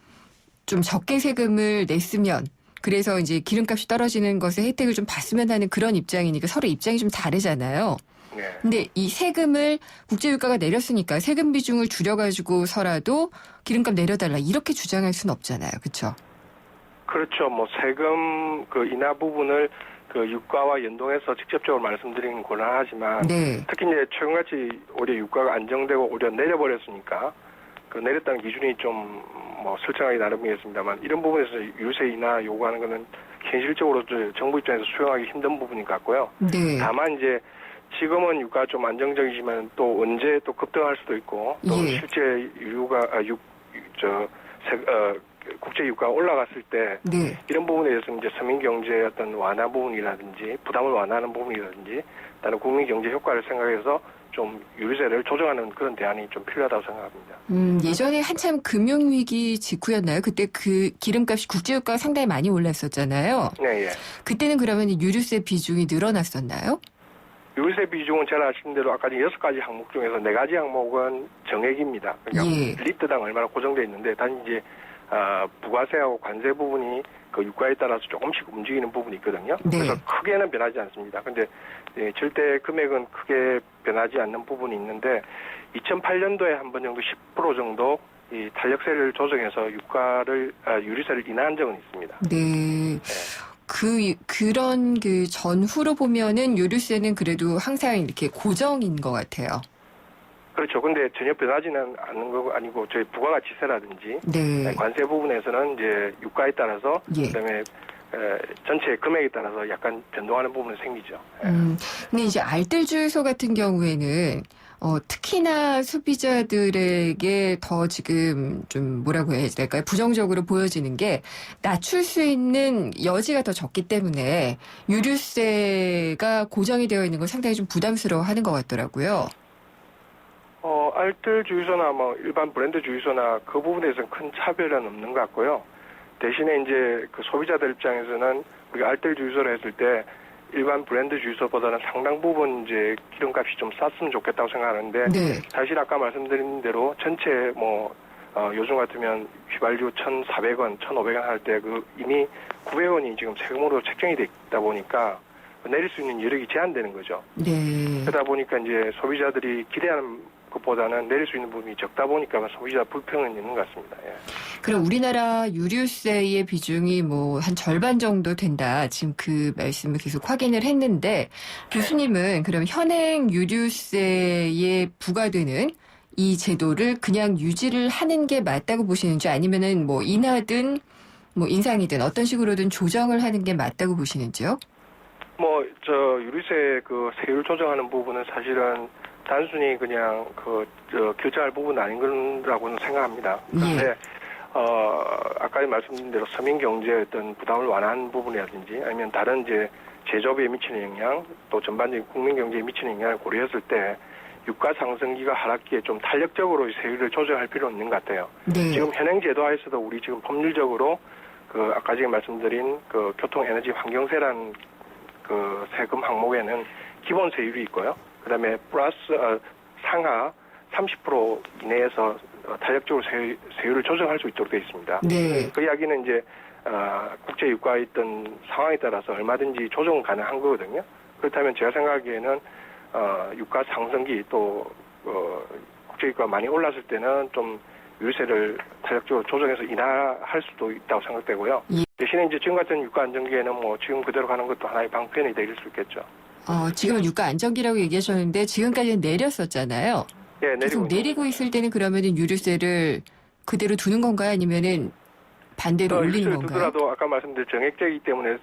좀 적게 세금을 냈으면 그래서 이제 기름값이 떨어지는 것에 혜택을 좀 봤으면 하는 그런 입장이니까 서로 입장이 좀 다르잖아요. 네. 근데 이 세금을 국제유가가 내렸으니까 세금 비중을 줄여가지고서라도 기름값 내려달라 이렇게 주장할 수는 없잖아요. 그렇죠? 그렇죠. 뭐 세금 그 인하 부분을 그 유가와 연동해서 직접적으로 말씀드리는 곤란하지만 네. 특히 이제 최근같이 오히려 유가가 안정되고 오히려 내려버렸으니까 그 내렸다는 기준이 좀 뭐 설정하기 나름이겠습니다만 이런 부분에서 유류세 인하 요구하는 거는 현실적으로 정부 입장에서 수용하기 힘든 부분인 것 같고요. 네. 다만 이제 지금은 유가 좀 안정적이지만 또 언제 또 급등할 수도 있고 또 실제 유류가 국제 유가가 올라갔을 때 네. 이런 부분에 대해서 이제 서민 경제의 어떤 완화 부분이라든지 부담을 완화하는 부분이라든지 다른 국민 경제 효과를 생각해서 좀 유류세를 조정하는 그런 대안이 좀 필요하다고 생각합니다. 예전에 한참 금융위기 직후였나요? 그때 그 기름값이 국제유가가 상당히 많이 올랐었잖아요. 네, 예. 그때는 그러면 유류세 비중이 늘어났었나요? 유류세 비중은 잘 아시는 대로 아까 6가지 항목 중에서 4가지 항목은 정액입니다. 그러니까 리터당 얼마나 고정되어 있는데 단 이제 부가세하고 관세 부분이 그 유가에 따라서 조금씩 움직이는 부분이 있거든요. 네. 그래서 크게는 변하지 않습니다. 근데 절대 금액은 크게 변하지 않는 부분이 있는데 2008년도에 한 번 정도 10% 정도 이 탄력세를 조정해서 유류세를 인하한 적은 있습니다. 네. 그런 그 전후로 보면은 유류세는 그래도 항상 이렇게 고정인 것 같아요. 그렇죠. 근데 전혀 변하지는 않는 거 아니고 저희 부가가치세라든지 네. 관세 부분에서는 이제 유가에 따라서 그다음에 전체 금액에 따라서 약간 변동하는 부분이 생기죠. 근데 이제 알뜰주유소 같은 경우에는 특히나 소비자들에게 더 지금 좀 뭐라고 해야 될까요? 부정적으로 보여지는 게 낮출 수 있는 여지가 더 적기 때문에 유류세가 고정이 되어 있는 걸 상당히 좀 부담스러워하는 것 같더라고요. 알뜰 주유소나 뭐 일반 브랜드 주유소나 그 부분에서는 큰 차별은 없는 것 같고요. 대신에 이제 그 소비자들 입장에서는 우리가 알뜰 주유소를 했을 때 일반 브랜드 주유소보다는 상당 부분 이제 기름값이 좀 쌌으면 좋겠다고 생각하는데 사실 아까 말씀드린 대로 전체 뭐 요즘 같으면 휘발유 1,400원, 1,500원 할 때 그 이미 900원이 지금 세금으로 책정이 돼 있다 보니까 내릴 수 있는 여력이 제한되는 거죠. 네. 그러다 보니까 이제 소비자들이 기대하는 것보다는 내릴 수 있는 부분이 적다 보니까 소비자 불평은 있는 것 같습니다. 예. 그럼 우리나라 유류세의 비중이 뭐 한 절반 정도 된다. 지금 그 말씀을 계속 확인을 했는데 교수님은 그럼 현행 유류세에 부과되는 이 제도를 그냥 유지를 하는 게 맞다고 보시는지 아니면은 뭐 인하든 뭐 인상이든 어떤 식으로든 조정을 하는 게 맞다고 보시는지요? 유류세 그 세율 조정하는 부분은 사실은 단순히 그냥 결정할 부분은 아닌 거라고는 생각합니다. 그런데 아까 말씀드린 대로 서민 경제의 어떤 부담을 완화하는 부분이라든지 아니면 다른 이제 제조업에 미치는 영향 또 전반적인 국민 경제에 미치는 영향을 고려했을 때 유가 상승기가 하락기에 좀 탄력적으로 세율을 조정할 필요는 있는 것 같아요. 네. 지금 현행 제도하에서도 우리 지금 법률적으로 그 아까 지금 말씀드린 그 교통 에너지 환경세라는 그 세금 항목에는 기본 세율이 있고요. 그다음에 플러스 상하 30% 이내에서 탄력적으로 세율을 조정할 수 있도록 되어 있습니다. 네. 그 이야기는 이제 국제 유가의 있던 상황에 따라서 얼마든지 조정 가능한 거거든요. 그렇다면 제가 생각하기에는 유가 상승기 또 국제 유가가 많이 올랐을 때는 좀 유세를 탄력적으로 조정해서 인하할 수도 있다고 생각되고요. 대신에 이제 지금 같은 유가 안정기에는 뭐 지금 그대로 가는 것도 하나의 방편이 될 수 있겠죠. 지금은 유가 안정기라고 얘기하셨는데 지금까지는 내렸었잖아요. 예, 계속 내리고 있을 때는 그러면은 유류세를 그대로 두는 건가요? 아니면은 반대로 올리는 건가요? 두더라도 아까 말씀드린 정액제이기 때문에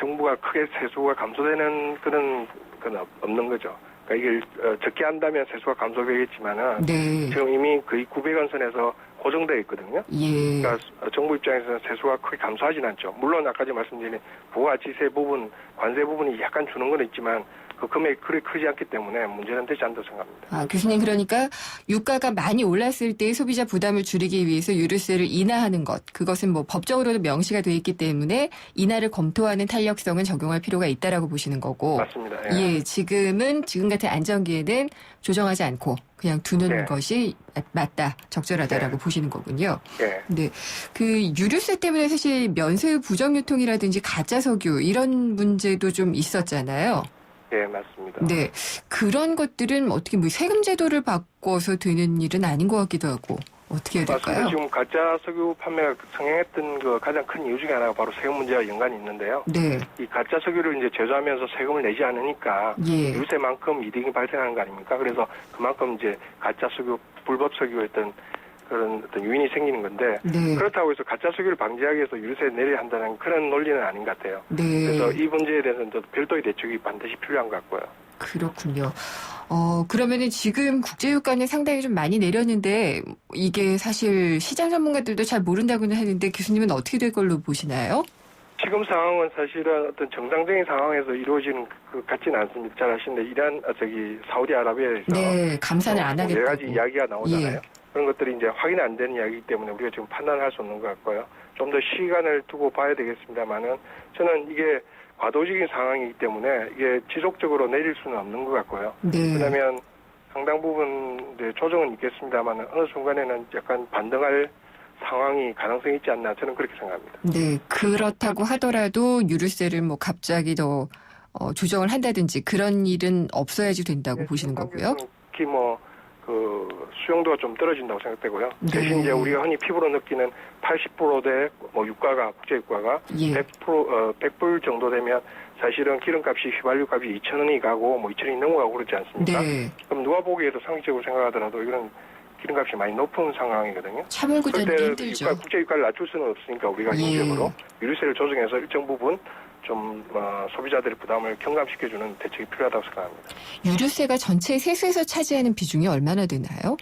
정부가 크게 세수가 감소되는 그런 건 없는 거죠. 그러니까 이게 적게 한다면 세수가 감소되겠지만은 네. 지금 이미 거의 900원 선에서 고정되어 있거든요. 예. 그러니까 정부 입장에서는 세수가 크게 감소하진 않죠. 물론 아까 말씀드린 부가가치세 부분, 관세 부분이 약간 주는 건 있지만 그 금액이 그리 크지 않기 때문에 문제는 되지 않다고 생각합니다. 교수님 그러니까 유가가 많이 올랐을 때 소비자 부담을 줄이기 위해서 유류세를 인하하는 것, 그것은 뭐 법적으로도 명시가 돼 있기 때문에 인하를 검토하는 탄력성은 적용할 필요가 있다라고 보시는 거고. 맞습니다. 예, 지금 같은 안정기에는 조정하지 않고 그냥 두는 것이 맞다, 적절하다라고 보시는 거군요. 네, 그 유류세 때문에 사실 면세유 부정 유통이라든지 가짜 석유 이런 문제도 좀 있었잖아요. 예, 맞습니다. 네, 그런 것들은 어떻게 뭐 세금 제도를 바꿔서 되는 일은 아닌 것 같기도 하고 어떻게 해야 될까요? 맞습니다. 지금 가짜 석유 판매가 성행했던 그 가장 큰 이유 중에 하나가 바로 세금 문제와 연관이 있는데요. 네. 이 가짜 석유를 이제 제조하면서 세금을 내지 않으니까 유세만큼 이득이 발생하는 거 아닙니까? 그래서 그만큼 이제 가짜 석유, 불법 석유였던 그런 어떤 요인이 생기는 건데 그렇다고 해서 가짜 석유를 방지하기 위해서 유류세 내려야 한다는 그런 논리는 아닌 것 같아요. 그래서 이 문제에 대해서는 또 별도의 대책이 반드시 필요한 것 같고요. 그렇군요. 그러면은 지금 국제유가는 상당히 좀 많이 내렸는데 이게 사실 시장 전문가들도 잘 모른다고는 하는데 교수님은 어떻게 될 걸로 보시나요? 지금 상황은 사실은 어떤 정상적인 상황에서 이루어지는 것 같지는 않습니다. 잘 아시는데 사우디아라비아에서 감산을 안 하겠다고 여러 가지 이야기가 나오잖아요. 그런 것들이 이제 확인 안 되는 이야기이기 때문에 우리가 지금 판단할 수 없는 것 같고요. 좀 더 시간을 두고 봐야 되겠습니다만은 저는 이게 과도적인 상황이기 때문에 이게 지속적으로 내릴 수는 없는 것 같고요. 그러면 상당 부분 조정은 있겠습니다만 어느 순간에는 약간 반등할 상황이 가능성이 있지 않나 저는 그렇게 생각합니다. 네, 그렇다고 하더라도 유류세를 뭐 갑자기 더 조정을 한다든지 그런 일은 없어야지 된다고 보시는 거고요. 특히 그 수용도가 좀 떨어진다고 생각되고요. 대신 이제 우리가 흔히 피부로 느끼는 80%대 유가가 국제 유가가 100불 정도 되면 사실은 기름값이 휘발유값이 2,000원이 가고 2,000원이 넘어가고 그렇지 않습니까? 그럼 누가 보기에도 상식적으로 생각하더라도 이건 기름값이 많이 높은 상황이거든요. 차별구제는 힘들죠. 국제 유가를 낮출 수는 없으니까 우리가 경제적으로 유류세를 조정해서 일정 부분 좀 소비자들의 부담을 경감시켜주는 대책이 필요하다고 생각합니다. 유류세가 전체 세수에서 차지하는 비중이 얼마나 되나요?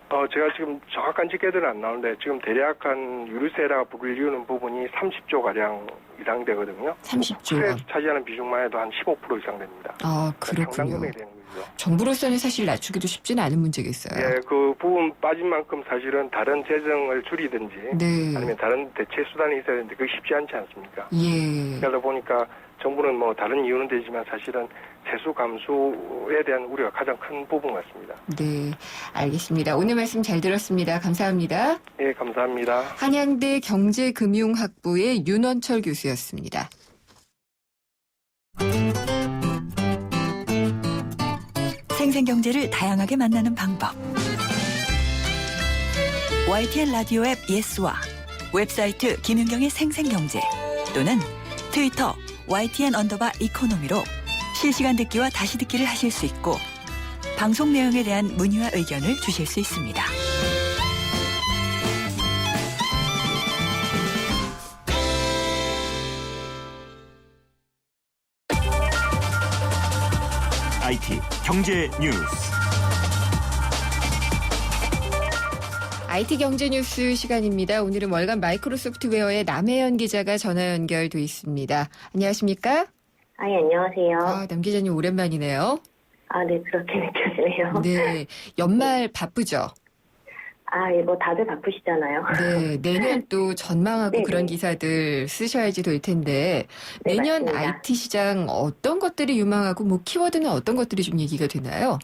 제가 지금 정확한 집계들은 안 나오는데 지금 대략 한 유류세라 불리우는 부분이 30조 가량 이상 되거든요. 30조. 차지하는 비중만 해도 한 15% 이상 됩니다. 그렇군요. 상당 금액이 되는 거죠. 정부로서는 사실 낮추기도 쉽지는 않은 문제겠어요. 예, 그 부분 빠진 만큼 사실은 다른 재정을 줄이든지 아니면 다른 대체 수단이 있어야 되는데 그게 쉽지 않지 않습니까? 그러다 보니까 정부는 다른 이유는 되지만 사실은 세수 감소에 대한 우려가 가장 큰 부분 같습니다. 네, 알겠습니다. 오늘 말씀 잘 들었습니다. 감사합니다. 예, 감사합니다. 한양대 경제금융학부의 윤원철 교수였습니다. 생생경제를 다양하게 만나는 방법. YTN 라디오 앱 예스와 웹사이트 김윤경의 생생경제 또는 트위터 YTN_이코노미로 실시간 듣기와 다시 듣기를 하실 수 있고 방송 내용에 대한 문의와 의견을 주실 수 있습니다. IT 경제 뉴스. IT 경제 뉴스 시간입니다. 오늘은 월간 마이크로소프트웨어의 남혜연 기자가 전화 연결돼 있습니다. 안녕하십니까? 예, 안녕하세요. 남 기자님 오랜만이네요. 네, 그렇게 느껴지네요. 네, 연말 바쁘죠? 다들 바쁘시잖아요. 네, 내년 또 전망하고 그런 기사들 쓰셔야지 될 텐데 내년 맞습니다. IT 시장 어떤 것들이 유망하고 키워드는 어떤 것들이 좀 얘기가 되나요?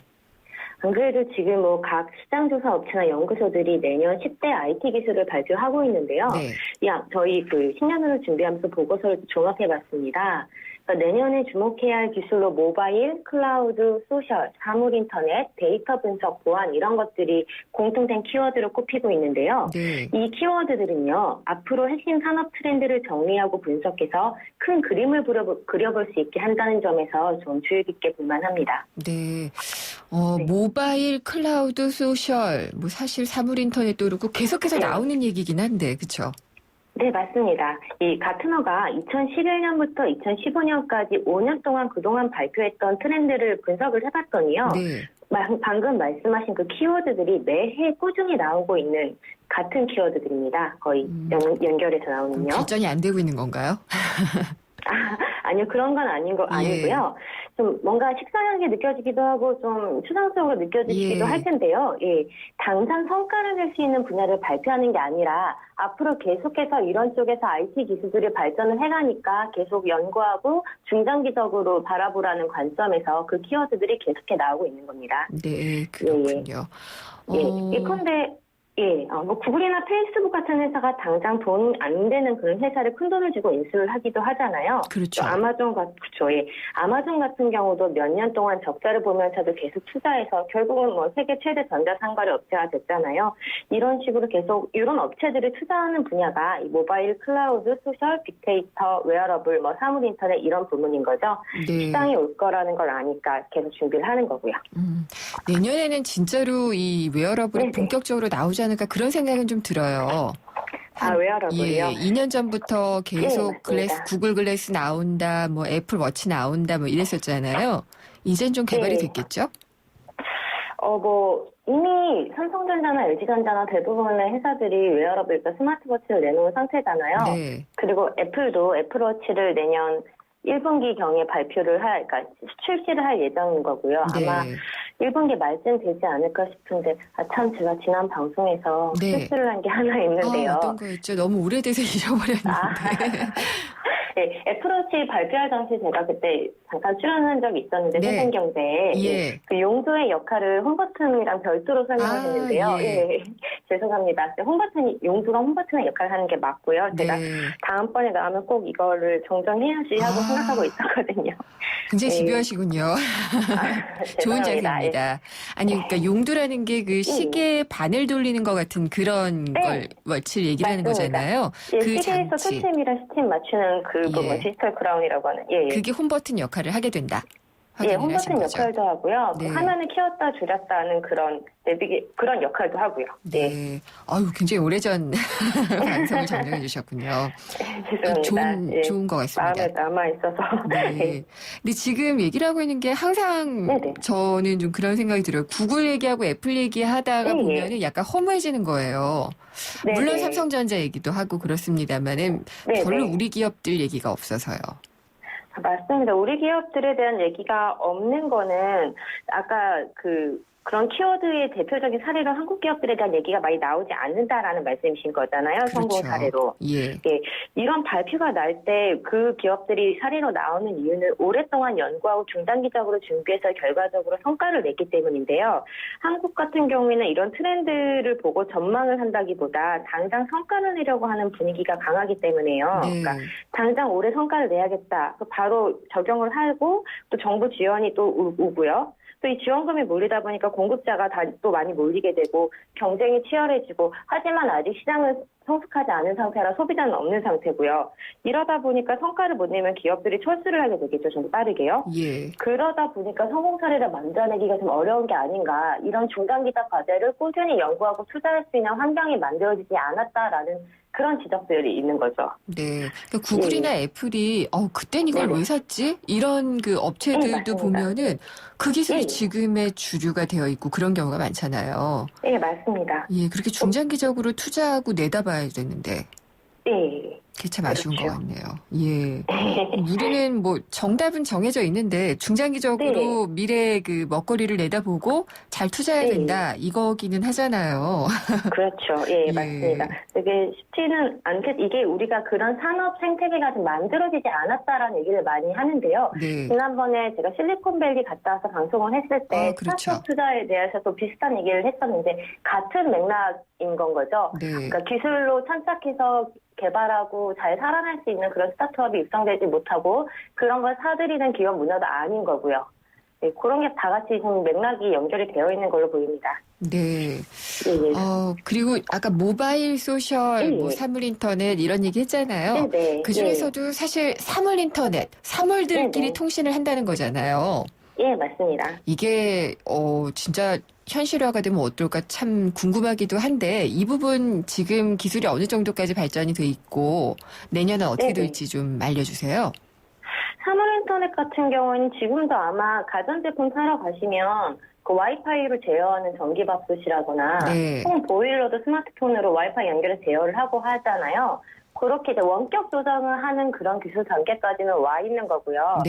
안 그래도 지금 뭐 각 시장조사 업체나 연구소들이 내년 10대 IT 기술을 발표하고 있는데요. 저희 그 신년으로 준비하면서 보고서를 종합해봤습니다. 그러니까 내년에 주목해야 할 기술로 모바일, 클라우드, 소셜, 사물인터넷, 데이터 분석, 보안 이런 것들이 공통된 키워드로 꼽히고 있는데요. 이 키워드들은요. 앞으로 핵심 산업 트렌드를 정리하고 분석해서 큰 그림을 그려볼 수 있게 한다는 점에서 좀 주의 깊게 볼만합니다. 네. 모바일, 클라우드, 소셜, 뭐 사실 사물인터넷도 그렇고 계속해서 나오는 얘기긴 한데, 그렇죠? 네, 맞습니다. 이 가트너가 2011년부터 2015년까지 5년 동안 그동안 발표했던 트렌드를 분석을 해봤더니요. 방금 말씀하신 그 키워드들이 매해 꾸준히 나오고 있는 같은 키워드들입니다. 거의 연결해서 나오는요. 발전이 안 되고 있는 건가요? 아니요, 그런 건 아니고요. 좀 뭔가 식상하게 느껴지기도 하고 좀 추상적으로 느껴지기도 할 텐데요. 당장 성과를 낼 수 있는 분야를 발표하는 게 아니라 앞으로 계속해서 이런 쪽에서 IT 기술들이 발전을 해가니까 계속 연구하고 중장기적으로 바라보라는 관점에서 그 키워드들이 계속해 나오고 있는 겁니다. 네, 그렇군요. 예컨대 뭐 구글이나 페이스북 같은 회사가 당장 돈 안 되는 그런 회사를 큰 돈을 주고 인수를 하기도 하잖아요. 그렇죠. 아마존 같은 경우도 몇 년 동안 적자를 보면서도 계속 투자해서 결국은 뭐 세계 최대 전자상거래 업체가 됐잖아요. 이런 식으로 계속 이런 업체들이 투자하는 분야가 이 모바일, 클라우드, 소셜, 빅데이터, 웨어러블, 뭐 사물인터넷 이런 부문인 거죠. 시장이 올 거라는 걸 아니까 계속 준비를 하는 거고요. 내년에는 진짜로 이 웨어러블이 본격적으로 나오지 않을까 그런 생각은 좀 들어요. 웨어러블이요? 2년 전부터 계속 구글 글래스 나온다, 뭐 애플 워치 나온다, 뭐 이랬었잖아요. 이젠 좀 개발이 됐겠죠? 이미 삼성전자나 LG전자나 대부분의 회사들이 웨어러블, 그러니까 스마트워치를 내놓은 상태잖아요. 그리고 애플도 애플워치를 내년 1분기경에 그러니까 출시를 할 예정인 거고요. 아마 1분기 말쯤 되지 않을까 싶은데, 참 제가 지난 방송에서 실수를 한 게 하나 있는데요. 어떤 거였죠? 너무 오래돼서 잊어버렸는데. 애플워치 발표할 당시 제가 그때 잠깐 출연한 적이 있었는데, 세상경제에 그 용도의 역할을 홈버튼이랑 별도로 설명했는데요. 죄송합니다. 용도가 홈버튼의 역할을 하는 게 맞고요. 제가 다음번에 나오면 꼭 이거를 정정해야지 하고 생각하고 있었거든요. 굉장히 집요하시군요. 좋은 자세입니다. 아니, 그러니까 용도라는 게 그 시계 바늘 돌리는 것 같은 그런 걸 워치를 얘기하는 거잖아요. 그 시계에서 초침이랑 시침 맞추는 그 부분, 디지털 크라운이라고 하는. 그게 홈버튼 역할을 하게 된다. 홈버튼 역할도 하고요. 화면을 키웠다 줄였다 하는 그런 역할도 하고요. 굉장히 오래전 방송을 전정해 주셨군요. 죄송합니다. 좋은 것 같습니다. 마음에 남아있어서. 근데 지금 얘기를 하고 있는 게 항상 저는 좀 그런 생각이 들어요. 구글 얘기하고 애플 얘기하다가 보면은 약간 허무해지는 거예요. 물론 삼성전자 얘기도 하고 그렇습니다만은 별로 우리 기업들 얘기가 없어서요. 맞습니다. 우리 기업들에 대한 얘기가 없는 거는 아까 그런 키워드의 대표적인 사례로 한국 기업들에 대한 얘기가 많이 나오지 않는다라는 말씀이신 거잖아요. 성공 사례로. 이런 발표가 날 때 그 기업들이 사례로 나오는 이유는 오랫동안 연구하고 중단기적으로 준비해서 결과적으로 성과를 냈기 때문인데요. 한국 같은 경우에는 이런 트렌드를 보고 전망을 한다기보다 당장 성과를 내려고 하는 분위기가 강하기 때문에요. 그러니까 당장 올해 성과를 내야겠다. 바로 적용을 하고 또 정부 지원이 또 오고요. 또 이 지원금이 몰리다 보니까 공급자가 또 많이 몰리게 되고 경쟁이 치열해지고, 하지만 아직 시장은 성숙하지 않은 상태라 소비자는 없는 상태고요. 이러다 보니까 성과를 못 내면 기업들이 철수를 하게 되겠죠. 좀 빠르게요. 그러다 보니까 성공 사례를 만들어내기가 좀 어려운 게 아닌가. 이런 중단기적 과제를 꾸준히 연구하고 투자할 수 있는 환경이 만들어지지 않았다라는 그런 지적들이 있는 거죠. 그러니까 구글이나 애플이 그땐 이걸 왜 샀지? 이런 그 업체들도 보면은 그 기술이 지금의 주류가 되어 있고 그런 경우가 많잖아요. 맞습니다. 그렇게 중장기적으로 투자하고 내다봐야 되는데. 그게 참 아쉬운 그렇죠. 것 같네요. 예. 우리는 뭐 정답은 정해져 있는데 중장기적으로 미래의 그 먹거리를 내다보고 잘 투자해야 된다 이거기는 하잖아요. 그렇죠. 예, 맞습니다. 되게 쉽지는 않게 이게 우리가 그런 산업 생태계가 좀 만들어지지 않았다라는 얘기를 많이 하는데요. 네. 지난번에 제가 실리콘밸리 갔다 와서 방송을 했을 때 그렇죠. 스타트업 투자에 대해서도 비슷한 얘기를 했었는데 같은 맥락인 건 거죠. 네. 그러니까 기술로 착착해서 개발하고 잘 살아날 수 있는 그런 스타트업이 육성되지 못하고 그런 걸 사들이는 기업 문화도 아닌 거고요. 네, 그런 게 다 같이 좀 맥락이 연결이 되어 있는 걸로 보입니다. 네. 그리고 아까 모바일 소셜, 뭐 사물 인터넷 이런 얘기 했잖아요. 네네. 그 중에서도 사실 사물 인터넷, 사물들끼리 통신을 한다는 거잖아요. 예, 맞습니다. 이게 진짜 현실화가 되면 어떨까 참 궁금하기도 한데 이 부분 지금 기술이 어느 정도까지 발전이 돼 있고 내년은 어떻게 될지 좀 알려주세요. 사물 인터넷 같은 경우에는 지금도 아마 가전제품 사러 가시면 그 와이파이로 제어하는 전기밥솥이라거나 홈 보일러도 스마트폰으로 와이파이 연결해서 제어를 하고 하잖아요. 그렇게 이제 원격 조정을 하는 그런 기술 단계까지는 와 있는 거고요.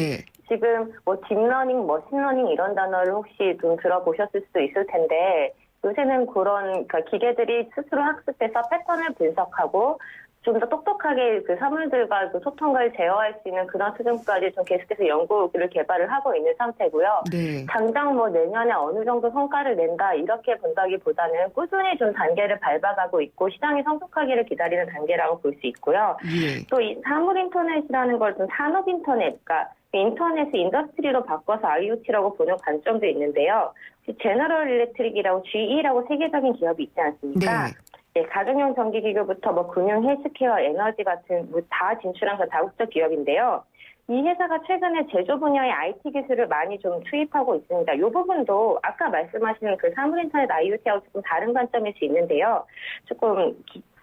지금 뭐 딥러닝, 머신러닝 이런 단어를 혹시 좀 들어보셨을 수도 있을 텐데 요새는 그런 그러니까 기계들이 스스로 학습해서 패턴을 분석하고 좀 더 똑똑하게 그 사물들과 그 소통을 제어할 수 있는 그런 수준까지 좀 계속해서 연구를 개발을 하고 있는 상태고요. 당장 뭐 내년에 어느 정도 성과를 낸다 이렇게 본다기보다는 꾸준히 좀 단계를 밟아가고 있고 시장이 성숙하기를 기다리는 단계라고 볼 수 있고요. 또 이 사물 인터넷이라는 걸 좀 산업 인터넷, 그러니까 인터넷을 인더스트리로 바꿔서 IoT라고 보는 관점도 있는데요. 제너럴 일렉트릭이라고 GE라고 세계적인 기업이 있지 않습니까? 네, 가정용 전기기구부터 뭐 금융, 헬스케어, 에너지 같은 뭐 다 진출한 그 다국적 기업인데요. 이 회사가 최근에 제조 분야의 IT 기술을 많이 좀 투입하고 있습니다. 이 부분도 아까 말씀하신 그 사물인터넷 IoT하고 조금 다른 관점일 수 있는데요. 조금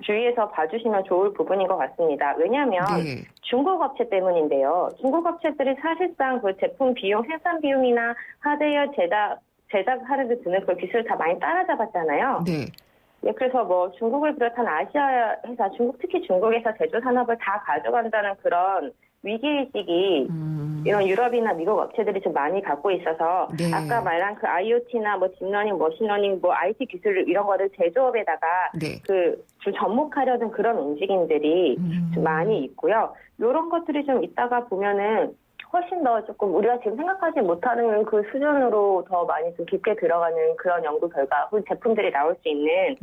주의해서 봐주시면 좋을 부분인 것 같습니다. 왜냐하면 중국 업체 때문인데요. 중국 업체들이 사실상 그 제품 비용, 생산 비용이나 하드웨어 제작하는 데 드는 그 기술을 다 많이 따라잡았잖아요. 네, 그래서 뭐 중국을 비롯한 아시아 회사, 특히 중국에서 제조 산업을 다 가져간다는 그런 위기의식이 이런 유럽이나 미국 업체들이 좀 많이 갖고 있어서 아까 말한 그 IoT나 뭐 딥러닝, 머신러닝, 뭐 IT 기술 이런 거를 제조업에다가 그 좀 접목하려는 그런 움직임들이 좀 많이 있고요. 이런 것들이 좀 있다가 보면은 훨씬 더 조금 우리가 지금 생각하지 못하는 그 수준으로 더 많이 좀 깊게 들어가는 그런 연구 결과 혹은 제품들이 나올 수 있는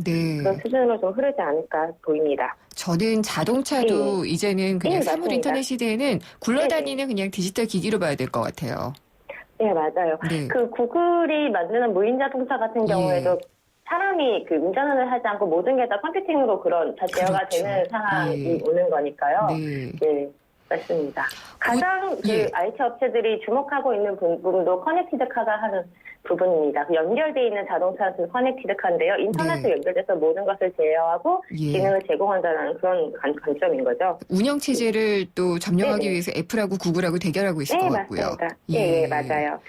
그런 수준으로 좀 흐르지 않을까 보입니다. 저는 자동차도 이제는 그냥 사물 맞습니다. 인터넷 시대에는 굴러다니는 그냥 디지털 기기로 봐야 될 것 같아요. 네, 맞아요. 그 구글이 만드는 무인 자동차 같은 경우에도 사람이 그 운전을 하지 않고 모든 게 다 컴퓨팅으로 그런 다 제어가 되는 상황이 오는 거니까요. 네. 맞습니다. 가장 그 IT 업체들이 주목하고 있는 부분도 커넥티드 카가 하는 부분입니다. 연결되어 있는 자동차는 커넥티드 카인데요. 인터넷에 연결돼서 모든 것을 제어하고 기능을 제공한다는 그런 관점인 거죠. 운영 체제를 또 점령하기 위해서 애플하고 구글하고 대결하고 있을 것 같고요. 맞습니다. 네, 맞아요.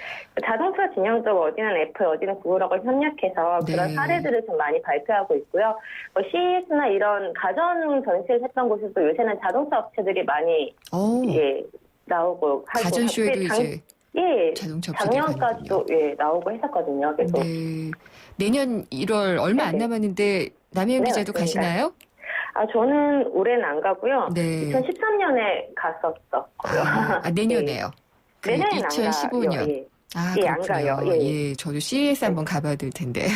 자동차 진영도 어디는 애플, 어디는 구글하고 협력해서 그런 사례들을 좀 많이 발표하고 있고요. 뭐 CES나 이런 가전 전시를 했던 곳에도 요새는 자동차 업체들이 많이 나오고 하고 가전쇼에도 이제 자동차 작년까지도 나오고 했었거든요. 계속. 내년 1월 얼마 안 남았는데 남혜연 기자도 가시나요? 저는 올해는 안 가고요. 2013년에 갔었고요. 내년에요. 내년엔 2015년. 안 가요. 저도 CES 한번 가봐야 될 텐데.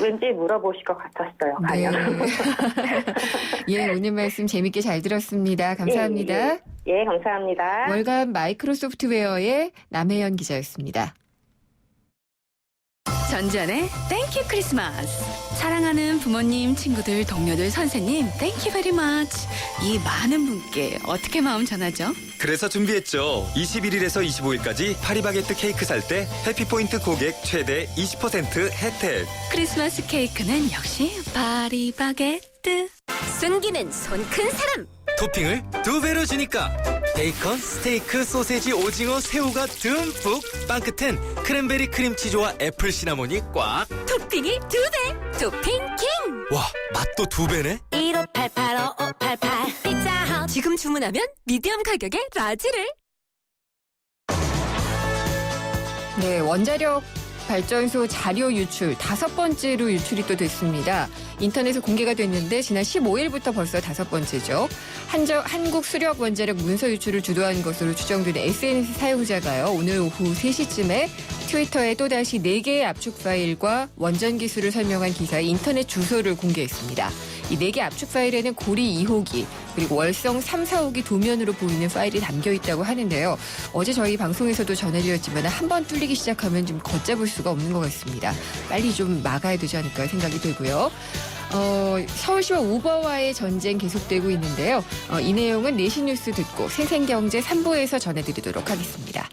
왠지 물어보실 것 같았어요. 가요. 오늘 말씀 재밌게 잘 들었습니다. 감사합니다. 감사합니다. 월간 마이크로소프트웨어의 남혜연 기자였습니다. 전전의 땡큐 크리스마스. 사랑하는 부모님, 친구들, 동료들, 선생님, 땡큐 베리 마치. 이 많은 분께 어떻게 마음 전하죠? 그래서 준비했죠. 21일에서 25일까지 파리바게뜨 케이크 살 때 해피포인트 고객 최대 20% 혜택. 크리스마스 케이크는 역시 파리바게뜨. 숨기는 손 큰 사람. 토핑을 2배로 주니까 베이컨, 스테이크, 소세지, 오징어, 새우가 듬뿍. 빵 끝엔 크랜베리 크림치즈와 애플 시나몬이 꽉. 토핑이 2배. 토핑 킹. 와, 맛도 2배네? 15885588 피자헛. 지금 주문하면 미디엄 가격에 라지를. 네, 원자력 발전소 자료 유출 5번째로 유출이 또 됐습니다. 인터넷에 공개가 됐는데 지난 15일부터 벌써 5번째죠. 한국 수력 원자력 문서 유출을 주도한 것으로 추정되는 SNS 사용자가요. 오늘 오후 3시쯤에 트위터에 또다시 4개의 압축 파일과 원전 기술을 설명한 기사의 인터넷 주소를 공개했습니다. 이 4개 압축 파일에는 고리 2호기 그리고 월성 3, 4호기 도면으로 보이는 파일이 담겨 있다고 하는데요. 어제 저희 방송에서도 전해드렸지만 한번 뚫리기 시작하면 좀 걷잡을 수가 없는 것 같습니다. 빨리 좀 막아야 되지 않을까 생각이 들고요. 서울시와 우버와의 전쟁 계속되고 있는데요. 이 내용은 내신 뉴스 듣고 생생경제 3부에서 전해드리도록 하겠습니다.